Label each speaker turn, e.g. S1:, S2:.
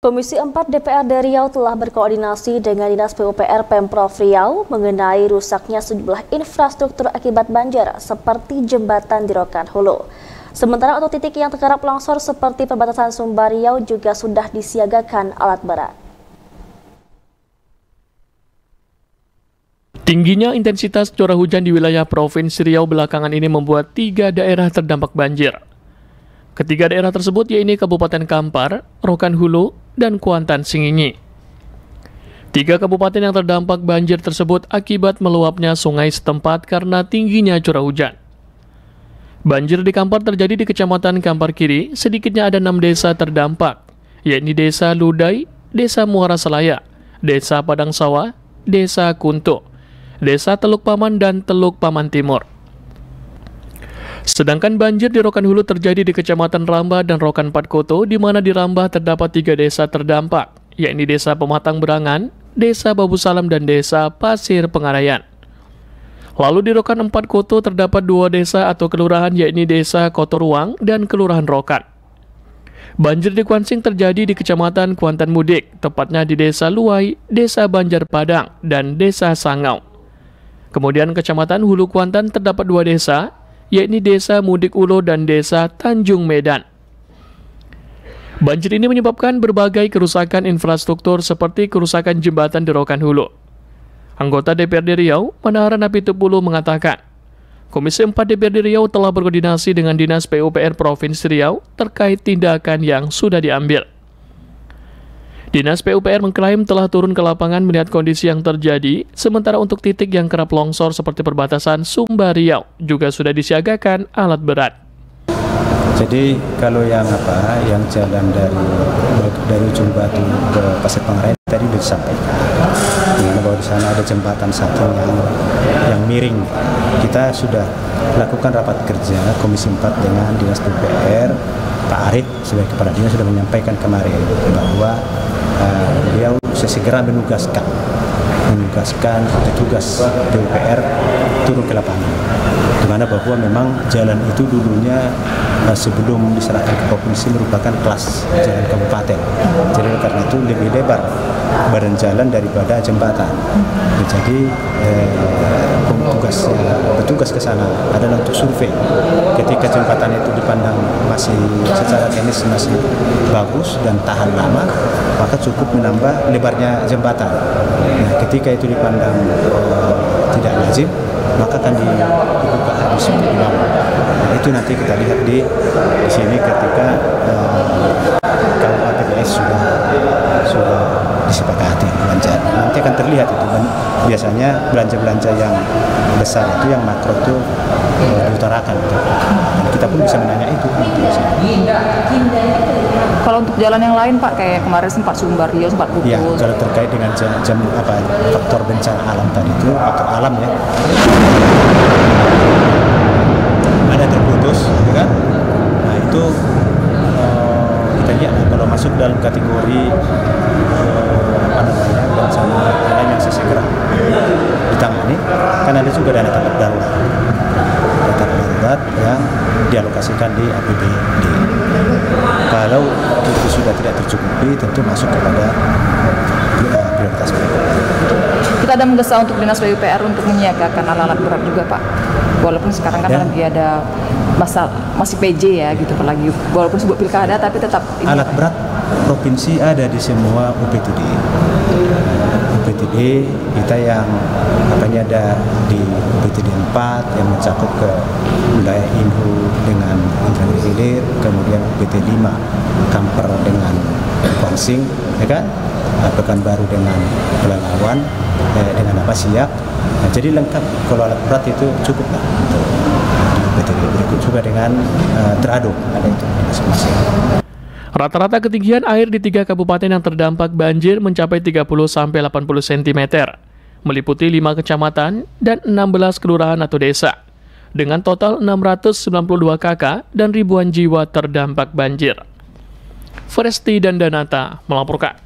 S1: Komisi 4 DPRD Riau telah berkoordinasi dengan Dinas PUPR Pemprov Riau mengenai rusaknya sejumlah infrastruktur akibat banjir seperti jembatan di Rokan Hulu. Sementara untuk titik yang terkerap longsor seperti perbatasan Sumbar Riau juga sudah disiagakan alat berat.
S2: Tingginya intensitas curah hujan di wilayah Provinsi Riau belakangan ini membuat 3 daerah terdampak banjir. Ketiga daerah tersebut yaitu Kabupaten Kampar, Rokan Hulu, dan Kuantan Singingi. 3 kabupaten yang terdampak banjir tersebut akibat meluapnya sungai setempat karena tingginya curah hujan. Banjir di Kampar terjadi di Kecamatan Kampar Kiri, sedikitnya ada 6 desa terdampak, yaitu Desa Ludai, Desa Muara Selaya, Desa Padang Sawah, Desa Kunto, Desa Teluk Paman, dan Teluk Paman Timur. Sedangkan banjir di Rokan Hulu terjadi di Kecamatan Rambah dan Rokan Patkoto, di mana di Rambah terdapat 3 desa terdampak, yakni Desa Pematang Berangan, Desa Babu Salam, dan Desa Pasir Pengarayan. Lalu di Rokan Patkoto terdapat 2 desa atau kelurahan, yakni Desa Kotoruang dan Kelurahan Rokan. Banjir di Kuansing terjadi di Kecamatan Kuantan Mudik, tepatnya di Desa Luai, Desa Banjar Padang, dan Desa Sangau. Kemudian Kecamatan Hulu Kuantan terdapat 2 desa, yakni Desa Mudik Ulo dan Desa Tanjung Medan. Banjir ini menyebabkan berbagai kerusakan infrastruktur seperti kerusakan jembatan di Rokan Hulu. Anggota DPRD Riau, Manahara Napitupulu mengatakan, Komisi 4 DPRD Riau telah berkoordinasi dengan Dinas PUPR Provinsi Riau terkait tindakan yang sudah diambil. Dinas PUPR mengklaim telah turun ke lapangan melihat kondisi yang terjadi, sementara untuk titik yang kerap longsor seperti perbatasan Sumbar Riau juga sudah disiagakan alat berat.
S3: Jadi kalau yang jalan dari ujung Batu ke Pasir Pengarayan tadi sudah disampaikan, bahwa di sana ada jembatan satu yang miring. Kita sudah lakukan rapat kerja Komisi 4 dengan Dinas PUPR. Pak Arif sebagai Kepala Dinas sudah menyampaikan kemarin bahwa beliau sesegera menugaskan petugas PUPR turun ke lapangan, di mana bahwa memang jalan itu dulunya sebelum diserahkan ke provinsi merupakan kelas jalan kabupaten. Jadi karena itu lebih lebar badan jalan daripada jembatan. Jadi petugas ke sana adalah untuk survei. Ketika jembatan itu dipandang masih secara teknis masih bagus dan tahan lama, maka cukup menambah lebarnya jembatan. Nah, ketika itu dipandang tidak lazim, maka akan dibuka habis untuk lama. Nah, itu nanti kita lihat di sini ketika KUHPS sudah disepakati belanja. Nanti akan terlihat itu kan biasanya belanja-belanja yang besar itu yang makro itu diutarakan. Dan kita pun bisa menanya itu.
S4: Kalau untuk jalan yang lain Pak, kayak kemarin sempat Sumbar Riau, sempat putus.
S3: Ya, kalau terkait dengan faktor bencana alam tadi itu, faktor alam ya. Ada terputus, ya kan? Nah itu kita lihat kalau masuk dalam kategori bencana alam yang sesegera ditangani, kan ada juga dana tanggap darurat. Dana tanggap darurat yang dialokasikan di APBD. Kalau itu sudah tidak tercukupi, tentu masuk kepada prioritas berikutnya.
S4: Kita ada menggesa untuk Dinas PUPR untuk menyiagakan alat-alat berat juga Pak. Walaupun sekarang kan lagi ada masih PJ ya gitu, apalagi walaupun sebut pilkada tapi tetap
S3: alat berat provinsi ada di semua UPTD. UPTD kita yang ada di UPTD 4 yang mencakup ke wilayah Inhu dengan Indragiri Hilir, kemudian UPTD 5 Kampar dengan Kuansing, ya kan? Pekanbaru dengan Pelalawan, dengan Siak. Nah, jadi lengkap kalau alat berat itu cukup lah untuk di UPTD. Berikut juga dengan Terado ada itu masing-masing.
S2: Rata-rata ketinggian air di 3 kabupaten yang terdampak banjir mencapai 30-80 cm, meliputi 5 kecamatan dan 16 kelurahan atau desa, dengan total 692 kakak dan ribuan jiwa terdampak banjir. Foresti dan Danata melaporkan.